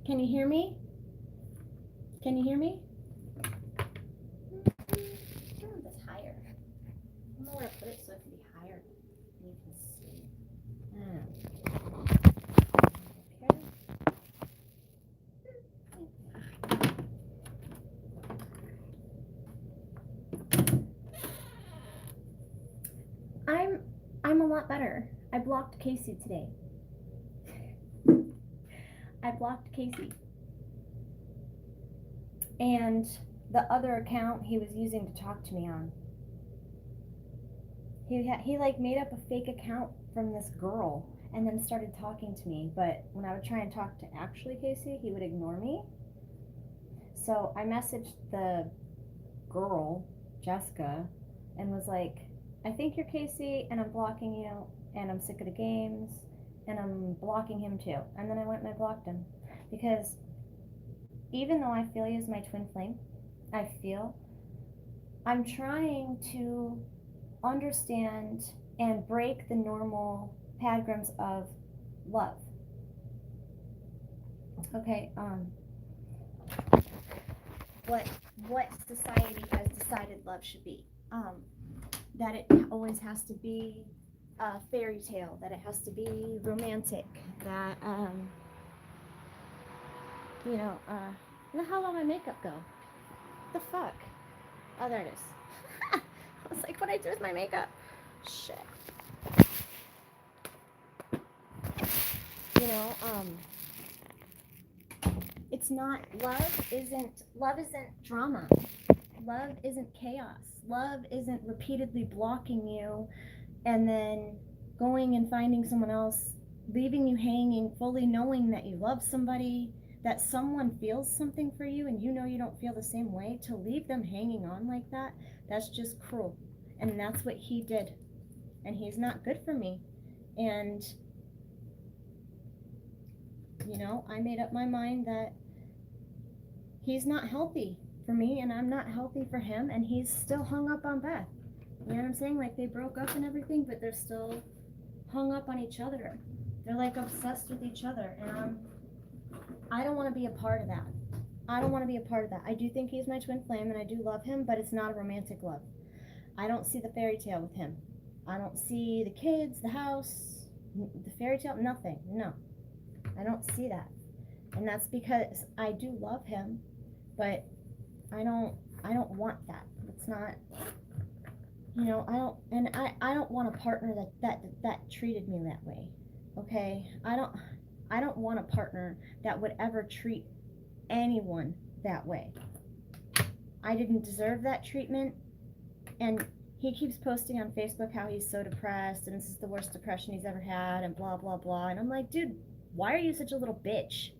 Can you hear me? Can you hear me? Turn this higher. I don't know where to put it so it can be higher and you can see. I'm a lot better. I blocked Casey today. I blocked Casey. And the other account he was using to talk to me on. He like made up a fake account from this girl and then started talking to me, but when I would try and talk to actually Casey, he would ignore me. So I messaged the girl, Jessica, and was like, I think you're Casey and I'm blocking you and I'm sick of the games and I'm blocking him too. And then I went and I blocked him because even though I feel he is my twin flame, I'm trying to understand and break the normal paradigms of love. Okay, what society has decided love should be. That it always has to be a fairy tale, that it has to be romantic, that how long my makeup go? The fuck? Oh, there it is. I was like, what do I do with my makeup? Shit. It's not, love isn't drama. Love isn't chaos. Love isn't repeatedly blocking you and then going and finding someone else, leaving you hanging, fully knowing that you love somebody, that someone feels something for you and you know you don't feel the same way. To leave them hanging on like that, that's just cruel. And that's what he did. And he's not good for me. And I made up my mind that he's not healthy for me and I'm not healthy for him, and he's still hung up on Beth. You know what I'm saying? Like, they broke up and everything, but they're still hung up on each other. They're like obsessed with each other, and I don't want to be a part of that. I don't want to be a part of that. I do think he's my twin flame and I do love him, but it's not a romantic love. I don't see the fairy tale with him. I don't see the kids, the house, the fairy tale, nothing. No. I don't see that. And that's because I do love him, but I don't want that. It's not, I don't want a partner that treated me that way. Okay? I don't want a partner that would ever treat anyone that way. I didn't deserve that treatment, and he keeps posting on Facebook how he's so depressed and this is the worst depression he's ever had and blah blah blah, and I'm like, dude, why are you such a little bitch?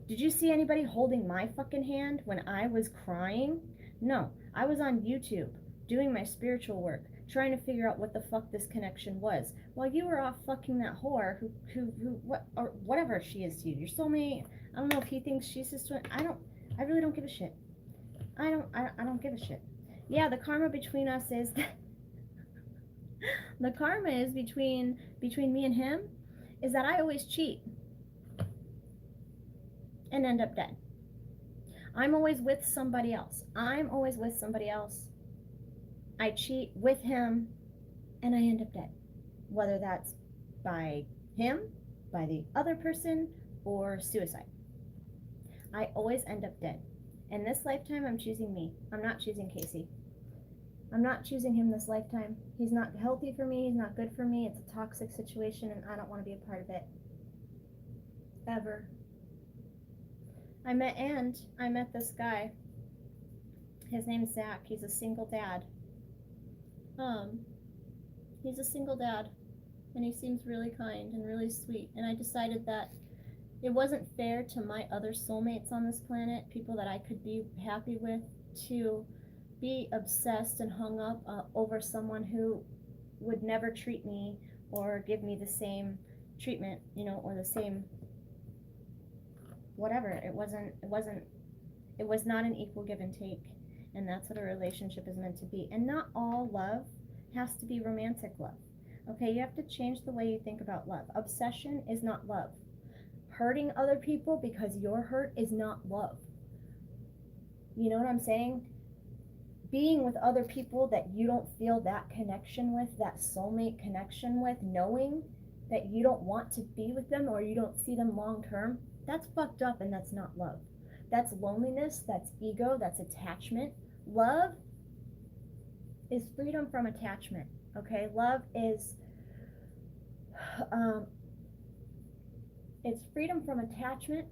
Did you see anybody holding my fucking hand when I was crying? No, I was on YouTube doing my spiritual work, trying to figure out what the fuck this connection was, while you were off fucking that whore who or whatever she is to you, your soulmate. I don't know if he thinks she's his twin. I really don't give a shit. I don't give a shit. Yeah, the karma between us is the karma is between me and him is that I always cheat and end up dead. I'm always with somebody else. I cheat with him and I end up dead. Whether that's by him, by the other person, or suicide. I always end up dead. In this lifetime, I'm choosing me. I'm not choosing Casey. I'm not choosing him this lifetime. He's not healthy for me. He's not good for me. It's a toxic situation, and I don't want to be a part of it. Ever. I met this guy. His name's Zach. He's a single dad. He's a single dad, and he seems really kind and really sweet. And I decided that it wasn't fair to my other soulmates on this planet, people that I could be happy with, to be obsessed and hung up over someone who would never treat me or give me the same treatment, or the same whatever. It was not an equal give and take, and that's what a relationship is meant to be. And not all love has to be romantic love. Okay, you have to change the way you think about love. Obsession is not love. hurting other people because you're hurt is not love. You know what I'm saying? Being with other people that you don't feel that connection with, that soulmate connection with, knowing that you don't want to be with them or you don't see them long term, that's fucked up and that's not love. That's loneliness, that's ego, that's attachment. Love is freedom from attachment, okay? Love is, it's freedom from attachment,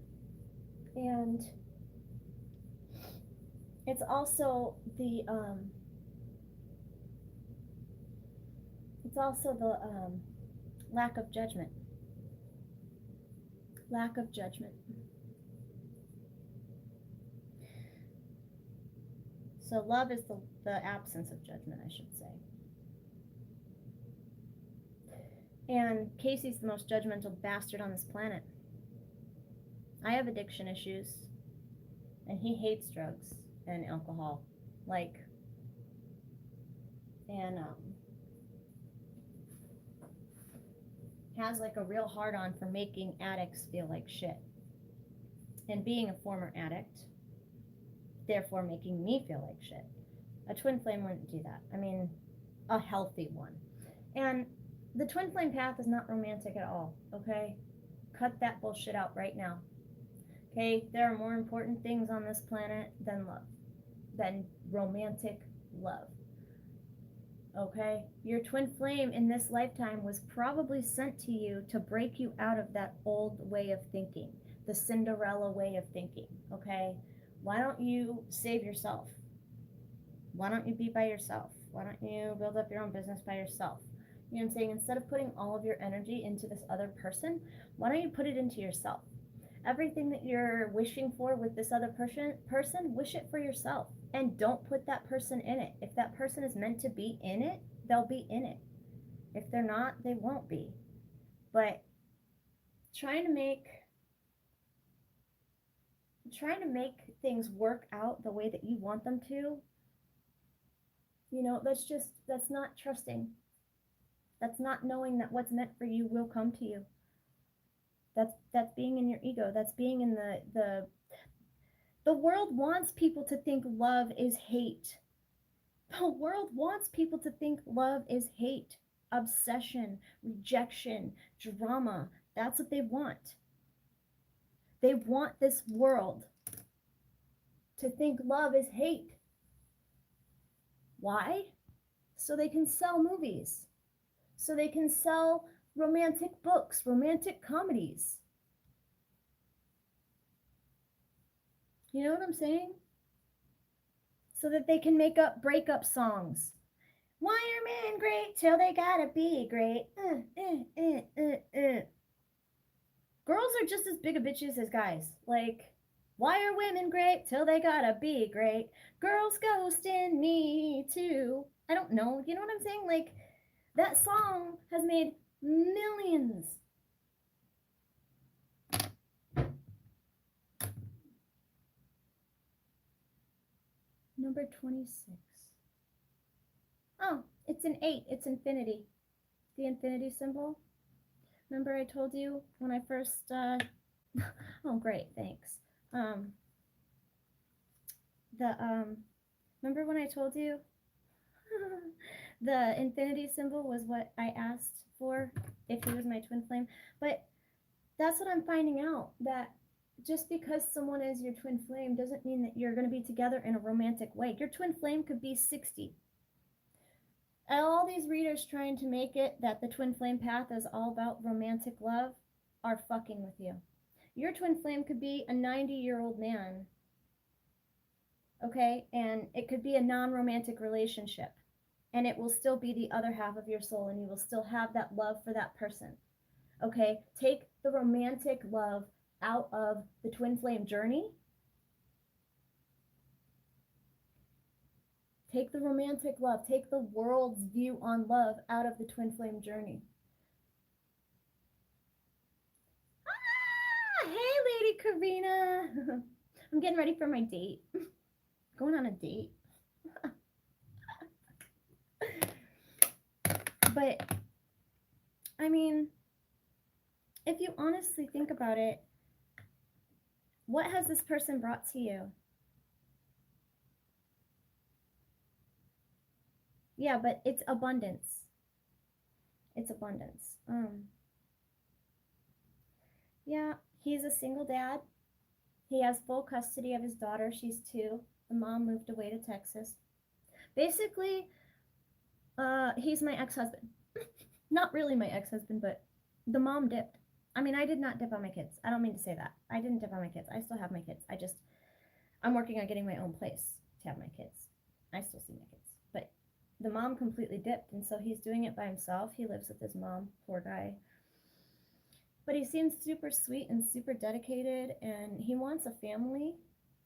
and it's also the, lack of judgment. Lack of judgment. So love is the absence of judgment, I should say. And Casey's the most judgmental bastard on this planet. I have addiction issues, and he hates drugs and alcohol. Like, and has like a real hard on for making addicts feel like shit. And being a former addict, therefore making me feel like shit. A twin flame wouldn't do that. I mean, a healthy one. And the twin flame path is not romantic at all, okay? Cut that bullshit out right now. Okay? There are more important things on this planet than love, than romantic love. Okay? Your twin flame in this lifetime was probably sent to you to break you out of that old way of thinking, the Cinderella way of thinking, okay? Why don't you save yourself? Why don't you be by yourself? Why don't you build up your own business by yourself? You know what I'm saying? Instead of putting all of your energy into this other person, why don't you put it into yourself? Everything that you're wishing for with this other person, wish it for yourself. And don't put that person in it. If that person is meant to be in it, they'll be in it. If they're not, they won't be. But trying to make things work out the way that you want them to, you know, that's not trusting. That's not knowing that what's meant for you will come to you. That's being in your ego. That's being in the world wants people to think love is hate. The world wants people to think love is hate, obsession, rejection, drama. That's what they want. They want this world to think love is hate. Why? So they can sell movies. So they can sell romantic books, romantic comedies. You know what I'm saying? So that they can make up breakup songs. Why are men great till they gotta be great? Girls are just as big of bitches as guys. Like, why are women great till they gotta be great? Girls ghosting me too. I don't know. You know what I'm saying? Like, that song has made millions. Number 26. Oh, it's an 8. It's infinity. The infinity symbol. Remember I told you when I first, oh great, thanks. Remember when I told you the infinity symbol was what I asked for if he was my twin flame? But that's what I'm finding out, that just because someone is your twin flame doesn't mean that you're going to be together in a romantic way. Your twin flame could be 60. And all these readers trying to make it that the twin flame path is all about romantic love are fucking with you. Your twin flame could be a 90-year-old man, okay? And it could be a non-romantic relationship. And it will still be the other half of your soul, and you will still have that love for that person. Okay? Take the romantic love out of the twin flame journey. Take the romantic love, take the world's view on love out of the twin flame journey. Ah, hey, Lady Karina. I'm getting ready for my date. Going on a date. But, I mean, if you honestly think about it, What has this person brought to you? Yeah, but it's abundance. It's abundance. Yeah, he's a single dad. He has full custody of his daughter. She's 2. The mom moved away to Texas. Basically, he's my ex-husband. Not really my ex-husband, but the mom dipped. I mean, I did not dip on my kids. I don't mean to say that. I didn't dip on my kids. I still have my kids. I'm working on getting my own place to have my kids. I still see my kids. But the mom completely dipped, and so he's doing it by himself. He lives with his mom, poor guy. But he seems super sweet and super dedicated, and he wants a family.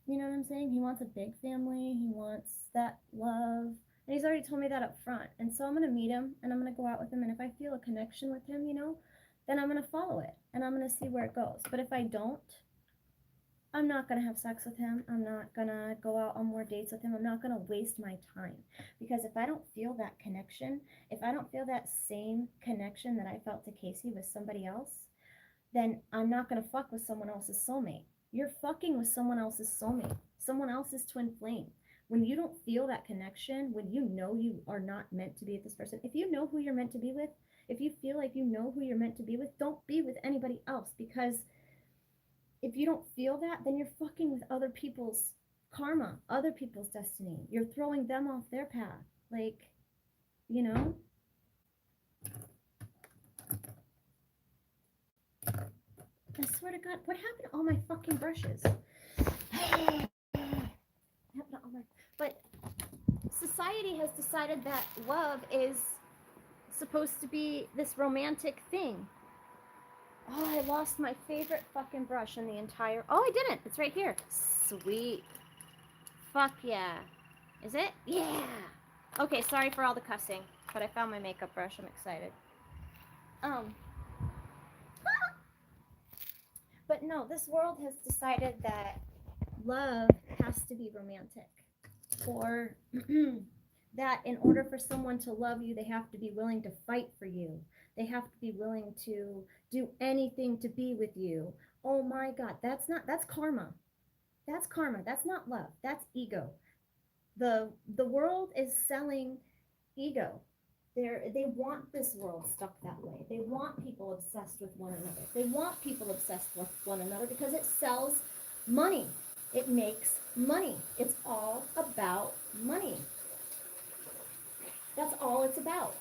You know what I'm saying? He wants a big family. He wants that love. And he's already told me that up front. And so I'm going to meet him and I'm going to go out with him. And if I feel a connection with him, then I'm going to follow it and I'm going to see where it goes. But if I don't, I'm not going to have sex with him. I'm not going to go out on more dates with him. I'm not going to waste my time. Because if I don't feel that connection, if I don't feel that same connection that I felt to Casey with somebody else, then I'm not going to fuck with someone else's soulmate. You're fucking with someone else's soulmate, someone else's twin flame. When you don't feel that connection, when you know you are not meant to be with this person, if you know who you're meant to be with, if you feel like you know who you're meant to be with, don't be with anybody else, because if you don't feel that, then you're fucking with other people's karma, other people's destiny. You're throwing them off their path. Like, you know? I swear to God, what happened to all my fucking brushes? But society has decided that love is supposed to be this romantic thing. Oh, I lost my favorite fucking brush in the entire... Oh, I didn't. It's right here. Sweet. Fuck yeah. Is it? Yeah. Okay, sorry for all the cussing, but I found my makeup brush. I'm excited. But no, this world has decided that love has to be romantic. Or that in order for someone to love you, they have to be willing to fight for you. They have to be willing to do anything to be with you. Oh my God, that's karma. That's karma. That's not love. That's ego. The world is selling ego. They want this world stuck that way. They want people obsessed with one another. They want people obsessed with one another because it sells money. It makes money. It's all about money. That's all it's about.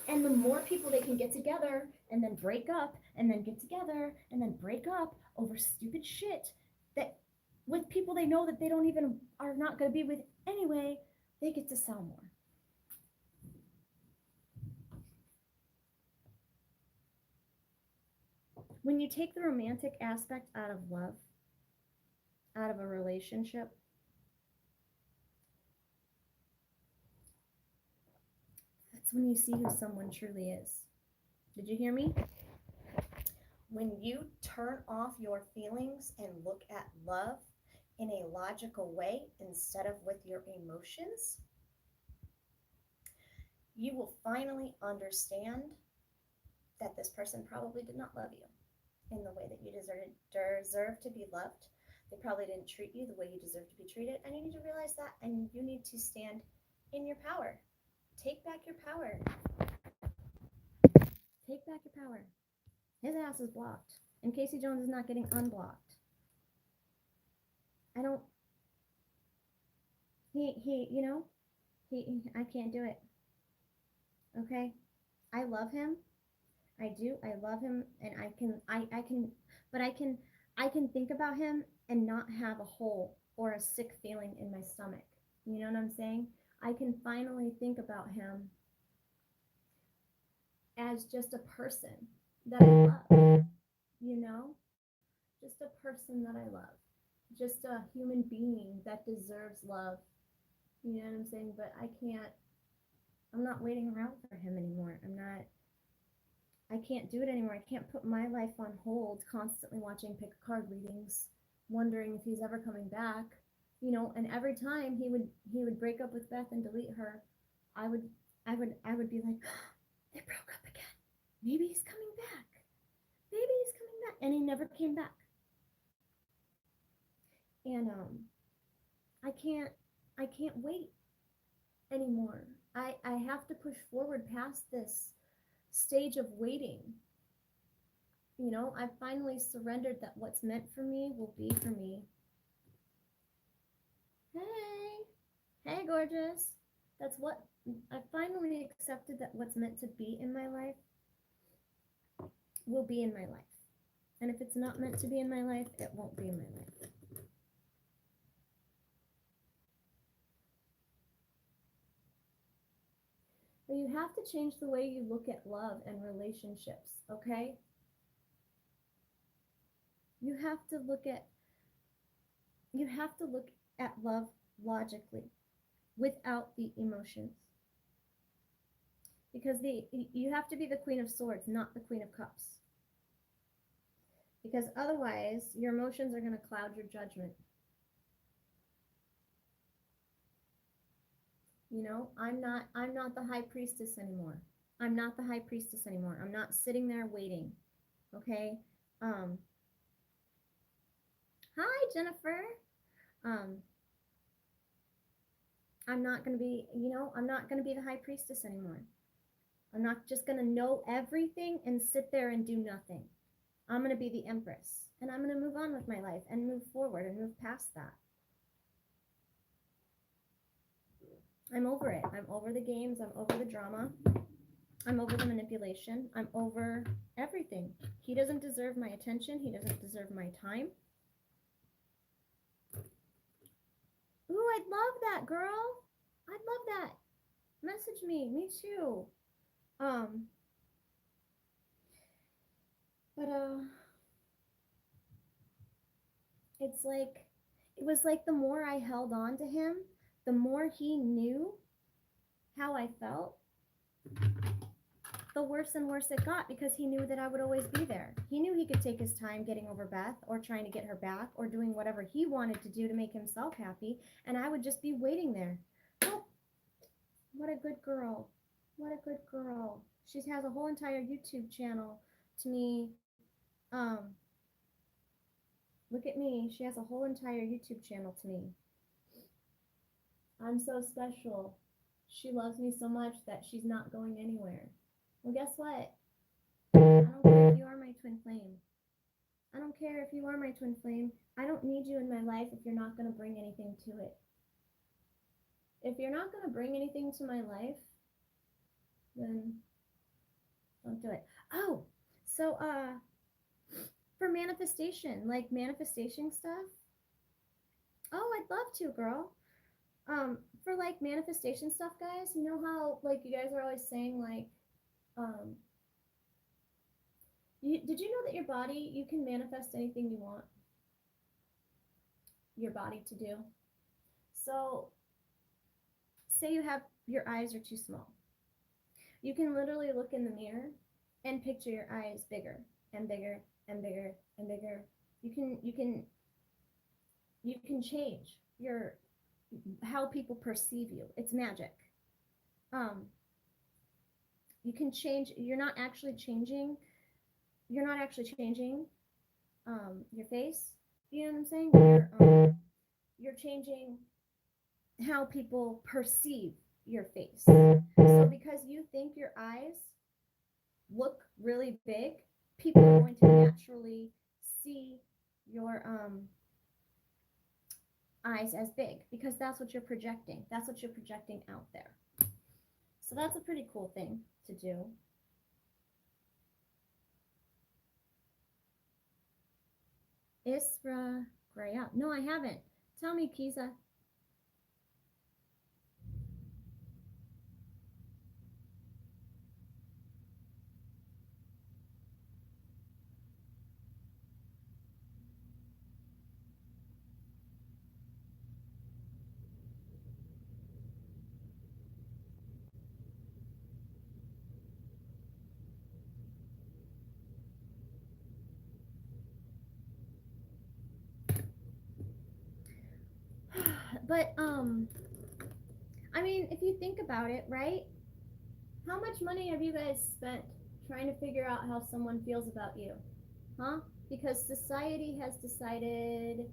And the more people they can get together and then break up and then get together and then break up over stupid shit that with people they know that they don't even are not going to be with anyway, they get to sell more. When you take the romantic aspect out of love, out of a relationship, that's when you see who someone truly is. Did you hear me? When you turn off your feelings and look at love in a logical way instead of with your emotions, you will finally understand that this person probably did not love you in the way that you deserve to be loved. They probably didn't treat you the way you deserve to be treated, and you need to realize that, and you need to stand in your power. Take back your power. Take back your power. His ass is blocked, and Casey Jones is not getting unblocked. I don't. I can't do it. Okay, I love him. I do. I love him, and I can, but I can think about him and not have a hole or a sick feeling in my stomach. You know what I'm saying? I can finally think about him as just a person that I love. You know, just a person that I love, just a human being that deserves love. You know what I'm saying? But I can't. I'm not waiting around for him anymore. I can't do it anymore. I can't put my life on hold constantly watching pick a card readings, wondering if he's ever coming back. And every time he would break up with Beth and delete her, I would be like, oh, they broke up again. Maybe he's coming back. Maybe he's coming back. And he never came back. And I can't wait anymore. I have to push forward past this stage of waiting. You know, I finally surrendered that what's meant for me will be for me. Hey, hey, gorgeous. That's what I finally accepted, that what's meant to be in my life will be in my life. And if it's not meant to be in my life, it won't be in my life. But you have to change the way you look at love and relationships, okay? You have to look at love logically without the emotions. Because you have to be the Queen of Swords, not the Queen of Cups. Because otherwise, your emotions are going to cloud your judgment. You know, I'm not the high priestess anymore. I'm not the high priestess anymore. I'm not sitting there waiting. Okay? Hi Jennifer. Um I'm not going to be, I'm not going to be the high priestess anymore. I'm not just going to know everything and sit there and do nothing. I'm going to be the empress, and I'm going to move on with my life and move forward and move past that. I'm over it. I'm over the games. I'm over the drama. I'm over the manipulation. I'm over everything. He doesn't deserve my attention. He doesn't deserve my time. Ooh, I'd love that, girl. I'd love that. Message me. Me too. But it's like, it was like the more I held on to him, the more he knew how I felt, the worse and worse it got, because he knew that I would always be there. He knew he could take his time getting over Beth or trying to get her back or doing whatever he wanted to do to make himself happy, and I would just be waiting there. Oh, what a good girl. What a good girl. She has a whole entire YouTube channel to me. Look at me. She has a whole entire YouTube channel to me. I'm so special. She loves me so much that she's not going anywhere. Well, guess what? I don't care if you are my twin flame. I don't care if you are my twin flame. I don't need you in my life if you're not going to bring anything to it. If you're not going to bring anything to my life, then don't do it. Oh, so for manifestation, like manifestation stuff. Oh, I'd love to, girl. For like manifestation stuff, guys, you know how like you guys are always saying like, did you know that your body, you can manifest anything you want your body to do? So, say you have, your eyes are too small. You can literally look in the mirror and picture your eyes bigger and bigger and bigger and bigger. You can change your, how people perceive you. It's magic. You can change, you're not actually changing your face. You know what I'm saying? You're changing how people perceive your face. So because you think your eyes look really big, people are going to naturally see your eyes as big, because that's what you're projecting. That's what you're projecting out there. So that's a pretty cool thing to do. Isra Graya. No, I haven't. Tell me, Kiza. But I mean, if you think about it, right? How much money have you guys spent trying to figure out how someone feels about you? Huh? Because society has decided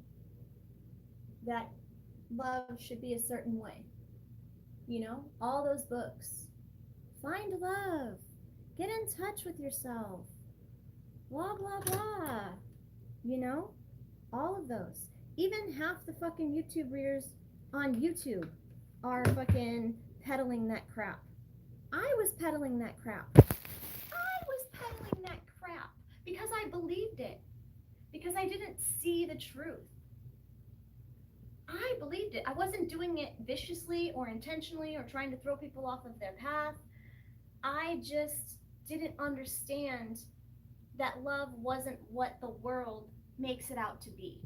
that love should be a certain way. You know, all those books. Find love. Get in touch with yourself. Blah, blah, blah. You know, all of those. Even half the fucking YouTubers on YouTube are fucking peddling that crap. I was peddling that crap. I was peddling that crap because I believed it. Because I didn't see the truth. I believed it. I wasn't doing it viciously or intentionally or trying to throw people off of their path. I just didn't understand that love wasn't what the world makes it out to be.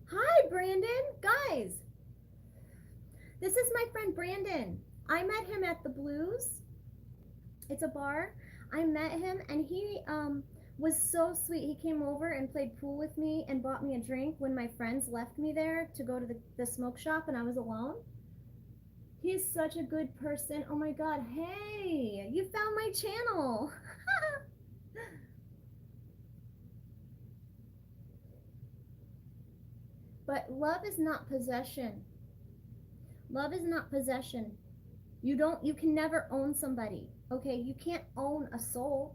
Hi, Brandon. Guys, this is my friend Brandon. I met him at the Blues. It's a bar. I met him and he was so sweet. He came over and played pool with me and bought me a drink when my friends left me there to go to the smoke shop and I was alone. He's such a good person. Oh my god. Hey, you found my channel. But love is not possession. Love is not possession. You can never own somebody. Okay, you can't own a soul.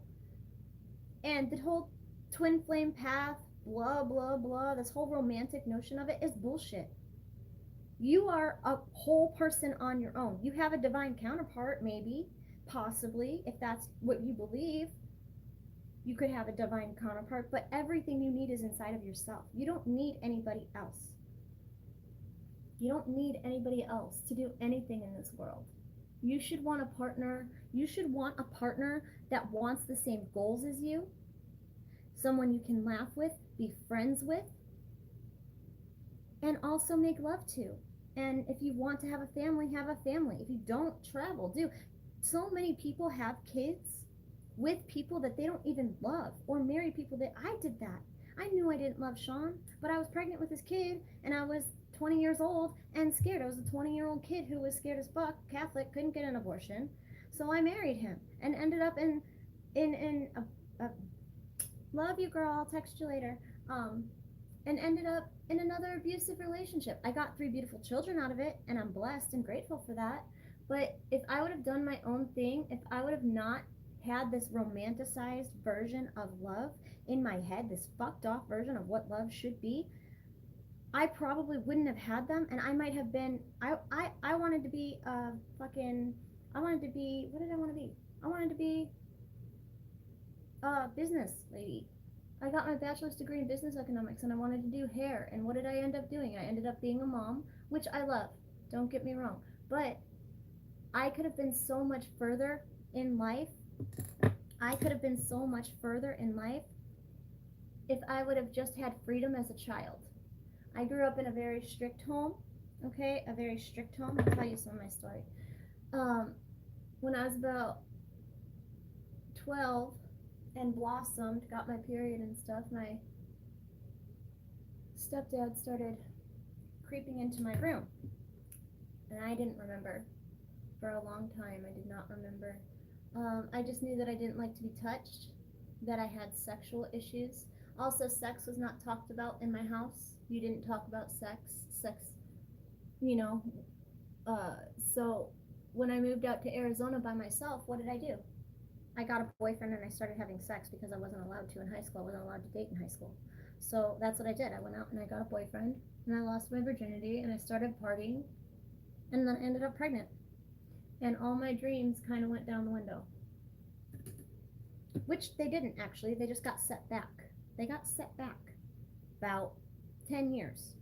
And the whole twin flame path, blah blah blah, this whole romantic notion of it is bullshit. You are a whole person on your own. You have a divine counterpart, maybe, possibly, if that's what you believe. You could have a divine counterpart, but everything you need is inside of yourself. You don't need anybody else. You don't need anybody else to do anything in this world. You should want a partner. You should want a partner that wants the same goals as you, someone you can laugh with, be friends with, and also make love to. And if you want to have a family, have a family. If you don't, travel. Do. So many people have kids with people that they don't even love, or marry people that I did that. I knew I didn't love Sean, but I was pregnant with his kid, and I was 20 years old and scared. I was a 20-year-old kid who was scared as fuck, Catholic, couldn't get an abortion. So I married him and ended up in a love you, girl. I'll text you later. And ended up in another abusive relationship. I got 3 beautiful children out of it, and I'm blessed and grateful for that. But if I would have done my own thing, if I would have not had this romanticized version of love in my head, this fucked off version of what love should be, I probably wouldn't have had them, and I might have been. I wanted to be a fucking. I wanted to be. What did I want to be? I wanted to be a business lady. I got my bachelor's degree in business economics and I wanted to do hair. And what did I end up doing? I ended up being a mom, which I love. Don't get me wrong. But I could have been so much further in life. I could have been so much further in life if I would have just had freedom as a child. I grew up in a very strict home. Okay, a very strict home. I'll tell you some of my story. When I was about 12, and blossomed, got my period and stuff, my stepdad started creeping into my room. And I didn't remember. For a long time, I did not remember. I just knew that I didn't like to be touched, that I had sexual issues. Also, sex was not talked about in my house. You didn't talk about sex, you know. So when I moved out to Arizona by myself, what did I do? I got a boyfriend and I started having sex because I wasn't allowed to in high school. I wasn't allowed to date in high school. So that's what I did. I went out and I got a boyfriend and I lost my virginity and I started partying and then I ended up pregnant. And all my dreams kind of went down the window. Which they didn't actually. They just got set back. They got set back about 10 years.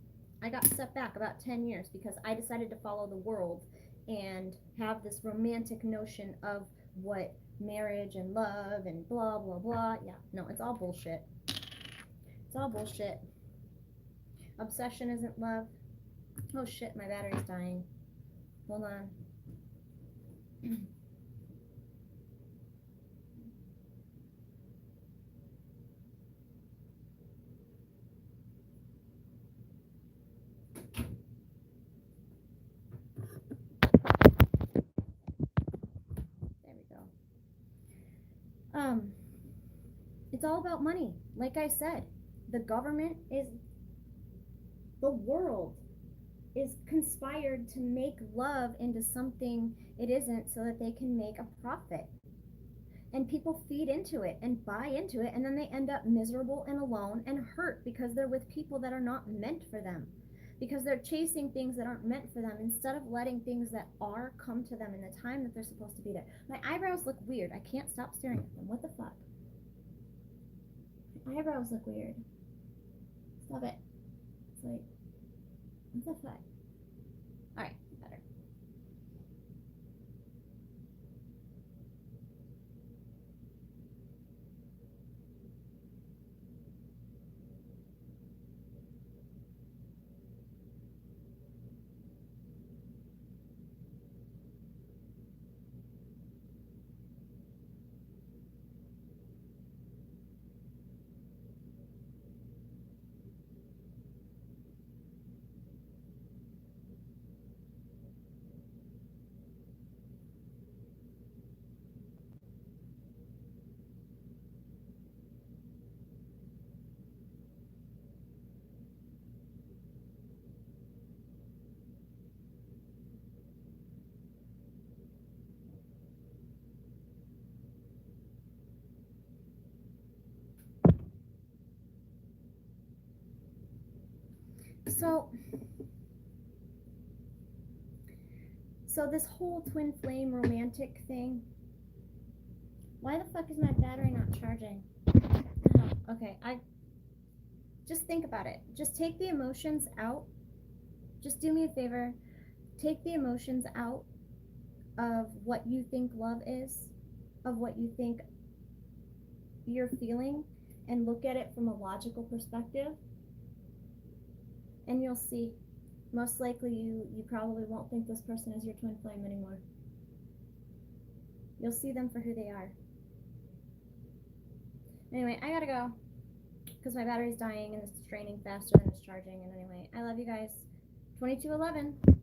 I got set back about 10 years because I decided to follow the world and have this romantic notion of what marriage and love and blah, blah, blah. Yeah, no, it's all bullshit. It's all bullshit. Obsession isn't love. Oh shit, my battery's dying. Hold on. There we go. It's all about money. Like I said, the government is, the world is conspired to make love into something it isn't so that they can make a profit. And people feed into it and buy into it, and then they end up miserable and alone and hurt because they're with people that are not meant for them. Because they're chasing things that aren't meant for them instead of letting things that are come to them in the time that they're supposed to be there. My eyebrows look weird. I can't stop staring at them. What the fuck? My eyebrows look weird. Stop it. It's like, what the fuck? Alright, better. So this whole twin flame romantic thing, why the fuck is my battery not charging? Oh, okay, just think about it. Just take the emotions out. Just do me a favor. Take the emotions out of what you think love is, of what you think you're feeling, and look at it from a logical perspective, and you'll see. Most likely you probably won't think this person is your twin flame anymore. You'll see them for who they are. Anyway, I gotta go because my battery's dying and it's draining faster than it's charging. And anyway, I love you guys. 2211.